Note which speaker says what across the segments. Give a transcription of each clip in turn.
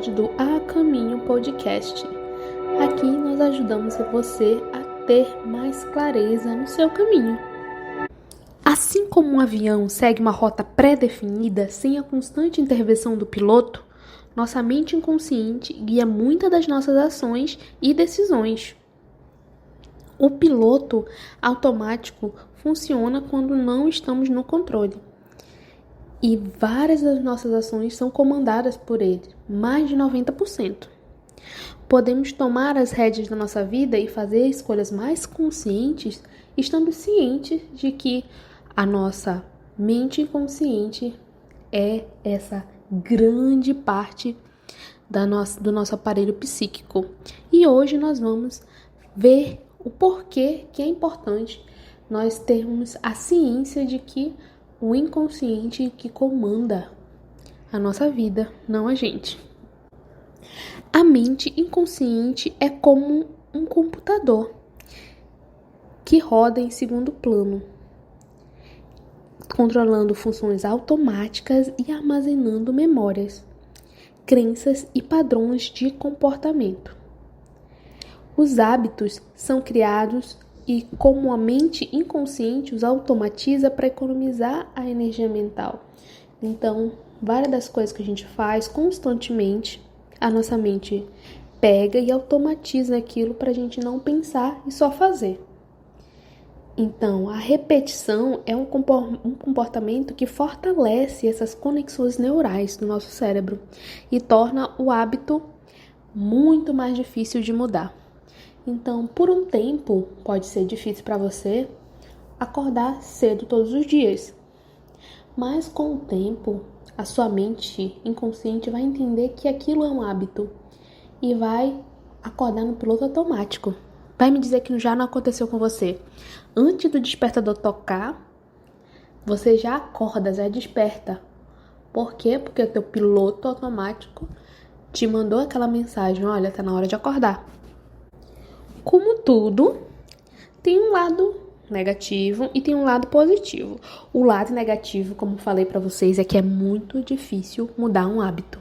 Speaker 1: episódio do A Caminho Podcast. Aqui nós ajudamos você a ter mais clareza no seu caminho. Assim como um avião segue uma rota pré-definida sem a constante intervenção do piloto, nossa mente inconsciente guia muitas das nossas ações e decisões. O piloto automático funciona quando não estamos no controle. E várias das nossas ações são comandadas por ele, mais de 90%. Podemos tomar as rédeas da nossa vida e fazer escolhas mais conscientes, estando cientes de que a nossa mente inconsciente é essa grande parte do nosso aparelho psíquico. E hoje nós vamos ver o porquê que é importante nós termos a ciência de que o inconsciente que comanda a nossa vida, não a gente. A mente inconsciente é como um computador que roda em segundo plano, controlando funções automáticas e armazenando memórias, crenças e padrões de comportamento. Os hábitos são criados e como a mente inconsciente os automatiza para economizar a energia mental. Então, várias das coisas que a gente faz constantemente, a nossa mente pega e automatiza aquilo para a gente não pensar e só fazer. Então, a repetição é um comportamento que fortalece essas conexões neurais do nosso cérebro e torna o hábito muito mais difícil de mudar. Então, por um tempo, pode ser difícil para você acordar cedo todos os dias. Mas com o tempo, a sua mente inconsciente vai entender que aquilo é um hábito e vai acordar no piloto automático. Vai me dizer que já não aconteceu com você. Antes do despertador tocar, você já acorda, já desperta. Por quê? Porque o teu piloto automático te mandou aquela mensagem: olha, tá na hora de acordar. Como tudo, tem um lado negativo e tem um lado positivo. O lado negativo, como falei pra vocês, é que é muito difícil mudar um hábito.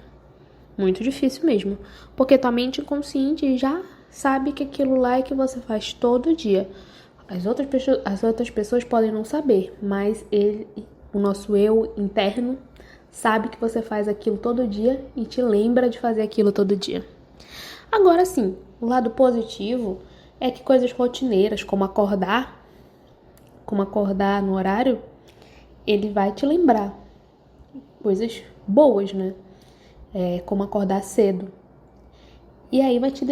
Speaker 1: Muito difícil mesmo. Porque tua mente inconsciente já sabe que aquilo lá é que você faz todo dia. As outras pessoas podem não saber, mas o nosso eu interno sabe que você faz aquilo todo dia e te lembra de fazer aquilo todo dia. Agora sim, o lado positivo é que coisas rotineiras, como acordar no horário, ele vai te lembrar. Coisas boas, né? Como acordar cedo. E aí vai te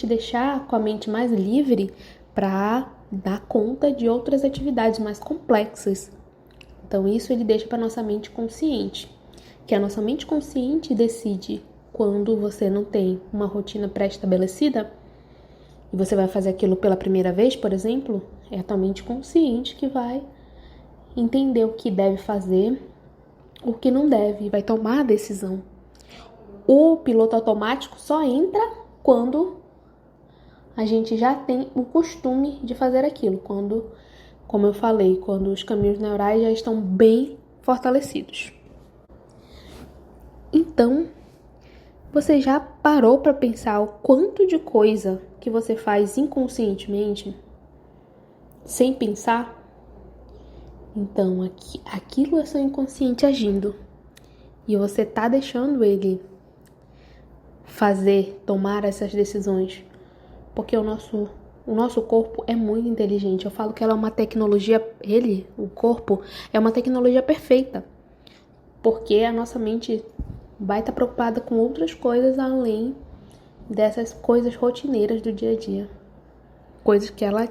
Speaker 1: deixar com a mente mais livre para dar conta de outras atividades mais complexas. Então isso ele deixa para nossa mente consciente. Que a nossa mente consciente decide quando você não tem uma rotina pré-estabelecida e você vai fazer aquilo pela primeira vez, por exemplo, é a tua mente consciente que vai entender o que deve fazer, o que não deve, e vai tomar a decisão. O piloto automático só entra quando a gente já tem o costume de fazer aquilo, quando, como eu falei, quando os caminhos neurais já estão bem fortalecidos. Então, você já parou para pensar o quanto de coisa que você faz inconscientemente, sem pensar? Então, aquilo é seu inconsciente agindo. E você tá deixando ele tomar essas decisões. Porque o nosso corpo é muito inteligente. Eu falo que ela é uma tecnologia, o corpo, é uma tecnologia perfeita. Porque a nossa mente vai estar preocupada com outras coisas além dessas coisas rotineiras do dia a dia. Coisas que elas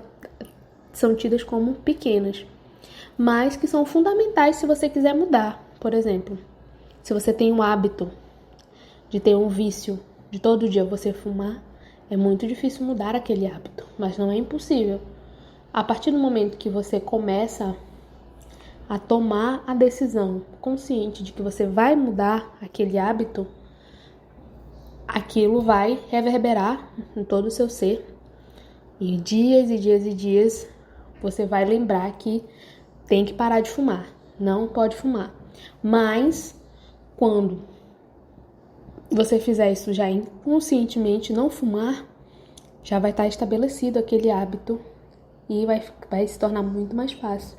Speaker 1: são tidas como pequenas, mas que são fundamentais se você quiser mudar. Por exemplo, se você tem um hábito de ter um vício, de todo dia você fumar, é muito difícil mudar aquele hábito, mas não é impossível. A partir do momento que você começa a tomar a decisão consciente de que você vai mudar aquele hábito, aquilo vai reverberar em todo o seu ser. E dias e dias e dias você vai lembrar que tem que parar de fumar, não pode fumar. Mas quando você fizer isso já inconscientemente, não fumar, já vai estar estabelecido aquele hábito e vai se tornar muito mais fácil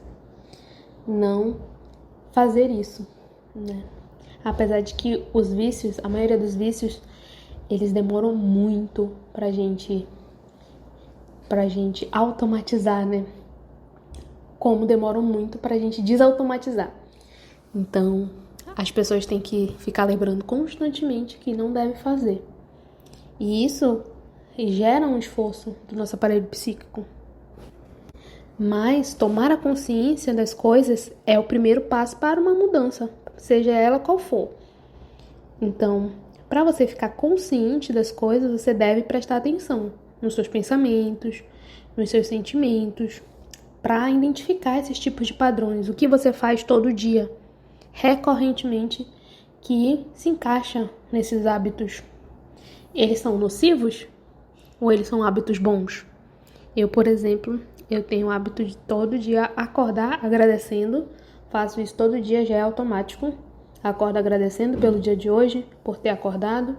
Speaker 1: não fazer isso, né? Apesar de que os vícios, a maioria dos vícios, eles demoram muito pra gente automatizar, né? Como demoram muito pra gente desautomatizar. Então, as pessoas têm que ficar lembrando constantemente que não deve fazer. E isso gera um esforço do nosso aparelho psíquico. Mas tomar a consciência das coisas é o primeiro passo para uma mudança, seja ela qual for. Então, para você ficar consciente das coisas, você deve prestar atenção nos seus pensamentos, nos seus sentimentos, para identificar esses tipos de padrões, o que você faz todo dia, recorrentemente, que se encaixa nesses hábitos. Eles são nocivos ou eles são hábitos bons? Eu, por exemplo, eu tenho o hábito de todo dia acordar agradecendo, faço isso todo dia, já é automático. Acordo agradecendo pelo dia de hoje, por ter acordado,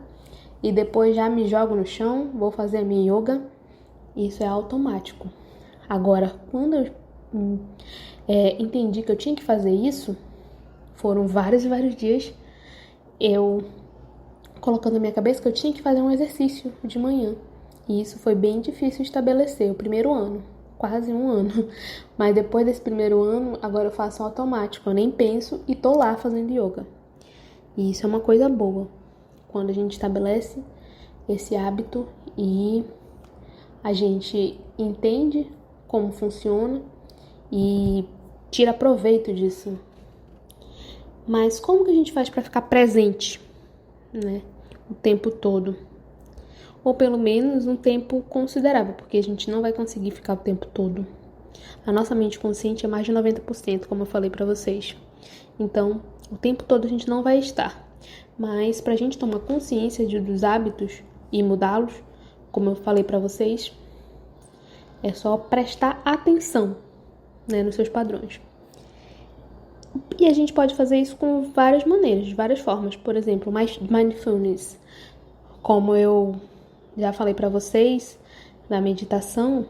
Speaker 1: e depois já me jogo no chão, vou fazer a minha yoga. Isso é automático. Agora, quando eu entendi que eu tinha que fazer isso, foram vários e vários dias eu colocando na minha cabeça que eu tinha que fazer um exercício de manhã. E isso foi bem difícil de estabelecer, o primeiro ano, quase um ano. Mas depois desse primeiro ano, agora eu faço automático, eu nem penso e tô lá fazendo yoga. E isso é uma coisa boa, quando a gente estabelece esse hábito e a gente entende como funciona e tira proveito disso. Mas como que a gente faz para ficar presente, né, o tempo todo? Ou pelo menos um tempo considerável, porque a gente não vai conseguir ficar o tempo todo. A nossa mente consciente é mais de 90%, como eu falei para vocês. Então, o tempo todo a gente não vai estar. Mas para a gente tomar consciência dos hábitos e mudá-los, como eu falei para vocês, é só prestar atenção, né, nos seus padrões. E a gente pode fazer isso com várias maneiras, de várias formas. Por exemplo, mindfulness, como eu já falei para vocês, na meditação,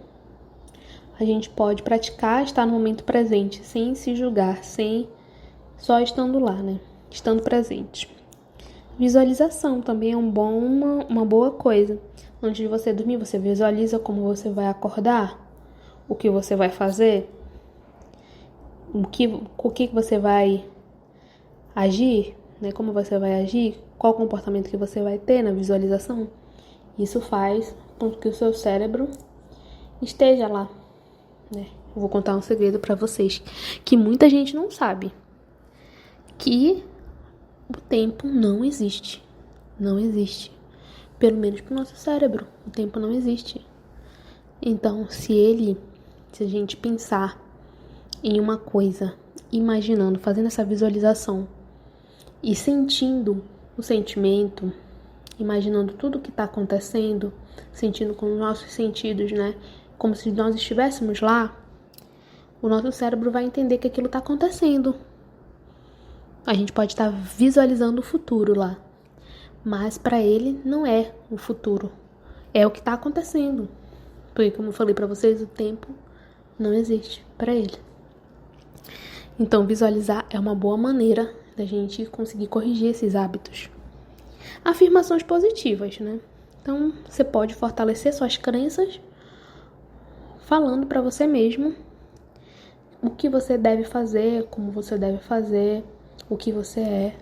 Speaker 1: a gente pode praticar estar no momento presente, sem se julgar, só estando lá, né? Estando presente. Visualização também é uma boa coisa. Antes de você dormir, você visualiza como você vai acordar, o que você vai fazer, o que você vai agir, né? Como você vai agir, qual comportamento que você vai ter na visualização. Isso faz com que o seu cérebro esteja lá, né? Eu vou contar um segredo para vocês que muita gente não sabe, que o tempo não existe. Não existe. Pelo menos para o nosso cérebro, o tempo não existe. Então, se a gente pensar em uma coisa, imaginando, fazendo essa visualização e sentindo o sentimento, imaginando tudo o que está acontecendo, sentindo com os nossos sentidos, né? Como se nós estivéssemos lá, o nosso cérebro vai entender que aquilo está acontecendo. A gente pode estar visualizando o futuro lá, mas para ele não é o futuro, é o que está acontecendo. Porque, como eu falei para vocês, o tempo não existe para ele. Então, visualizar é uma boa maneira da gente conseguir corrigir esses hábitos. Afirmações positivas, né? Então, você pode fortalecer suas crenças falando para você mesmo o que você deve fazer, como você deve fazer, o que você é.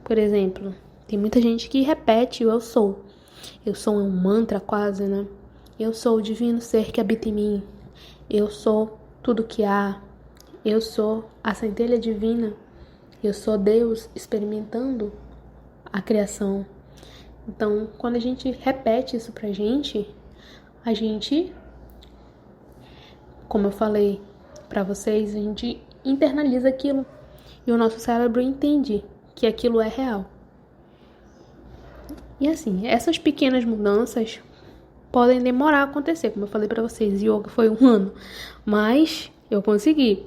Speaker 1: Por exemplo, tem muita gente que repete o eu sou. Eu sou um mantra quase, né? Eu sou o divino ser que habita em mim. Eu sou tudo que há. Eu sou a centelha divina. Eu sou Deus experimentando a criação. Então, quando a gente repete isso pra gente, a gente, como eu falei pra vocês, a gente internaliza aquilo e o nosso cérebro entende que aquilo é real. E assim, essas pequenas mudanças podem demorar a acontecer, como eu falei pra vocês, yoga foi 1 ano, mas eu consegui.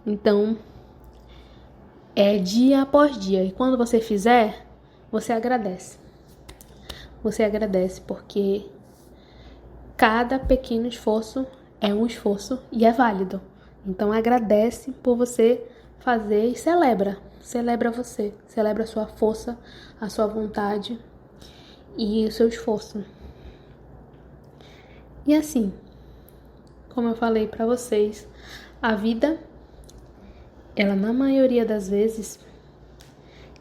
Speaker 1: Então, é dia após dia, e quando você fizer, você agradece. Você agradece porque cada pequeno esforço é um esforço e é válido. Então agradece por você fazer e celebra. Celebra você. Celebra a sua força, a sua vontade e o seu esforço. E assim, como eu falei pra vocês, a vida, ela na maioria das vezes,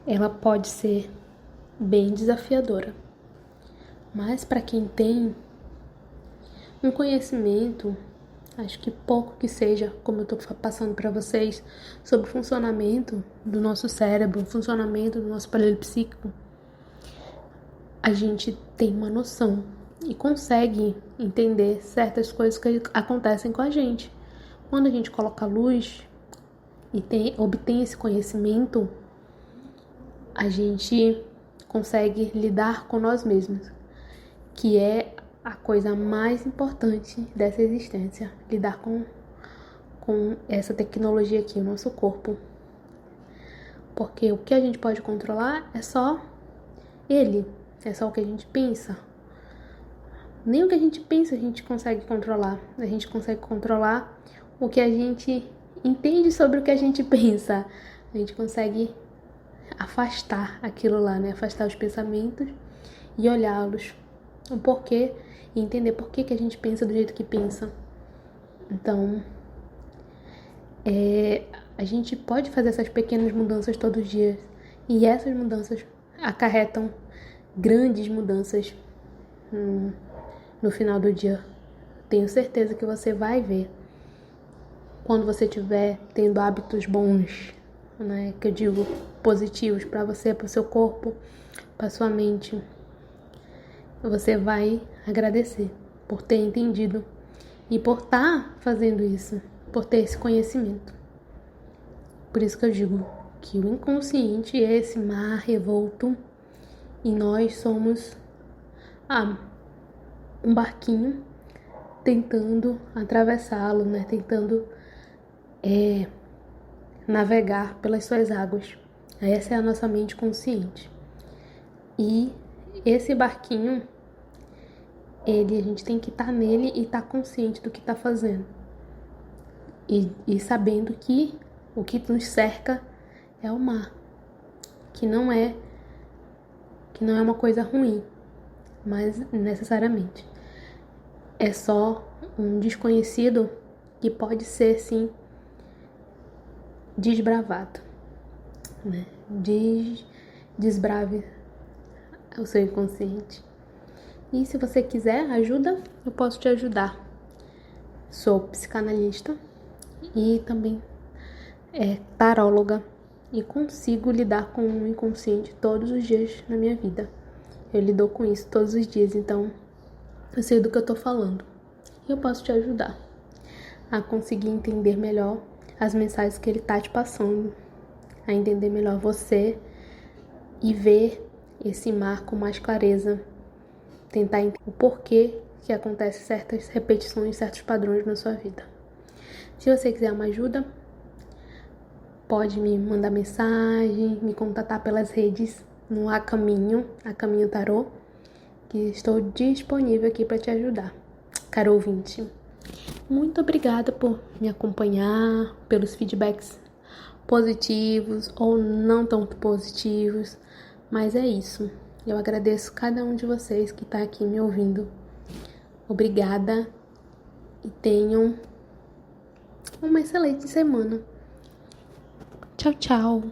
Speaker 1: ela pode ser bem desafiadora. Mas para quem tem um conhecimento, acho que pouco que seja, como eu tô passando para vocês, sobre o funcionamento do nosso cérebro, o funcionamento do nosso aparelho psíquico, a gente tem uma noção e consegue entender certas coisas que acontecem com a gente. Quando a gente coloca luz e obtém esse conhecimento, a gente consegue lidar com nós mesmos, que é a coisa mais importante dessa existência, lidar com essa tecnologia aqui, o nosso corpo. Porque o que a gente pode controlar é só ele, é só o que a gente pensa. Nem o que a gente pensa a gente consegue controlar. A gente consegue controlar o que a gente entende sobre o que a gente pensa. A gente consegue afastar aquilo lá, né? Afastar os pensamentos e olhá-los. O porquê e entender por que a gente pensa do jeito que pensa. Então, a gente pode fazer essas pequenas mudanças todos os dias. E essas mudanças acarretam grandes mudanças no final do dia. Tenho certeza que você vai ver quando você estiver tendo hábitos bons, né? Que eu digo positivos para você, para o seu corpo, para sua mente. Você vai agradecer por ter entendido e por estar fazendo isso, por ter esse conhecimento. Por isso que eu digo que o inconsciente é esse mar revolto e nós somos um barquinho tentando atravessá-lo, né? Tentando navegar pelas suas águas. Essa é a nossa mente consciente. E esse barquinho, a gente tem que estar nele e estar consciente do que está fazendo. E sabendo que o que nos cerca é o mar. Que não é uma coisa ruim, mas necessariamente. É só um desconhecido que pode ser, sim, desbravado, né? Desbrave o seu inconsciente. E se você quiser ajuda, eu posso te ajudar. Sou psicanalista e também taróloga e consigo lidar com o inconsciente todos os dias na minha vida. Eu lido com isso todos os dias, então eu sei do que eu tô falando. E eu posso te ajudar a conseguir entender melhor as mensagens que ele tá te passando, a entender melhor você e ver esse mar com mais clareza, tentar entender o porquê que acontecem certas repetições, certos padrões na sua vida. Se você quiser uma ajuda, pode me mandar mensagem, me contatar pelas redes no A Caminho Tarô, que estou disponível aqui para te ajudar, caro ouvinte. Muito obrigada por me acompanhar, pelos feedbacks positivos ou não tão positivos, mas é isso. Eu agradeço cada um de vocês que está aqui me ouvindo. Obrigada e tenham uma excelente semana. Tchau, tchau.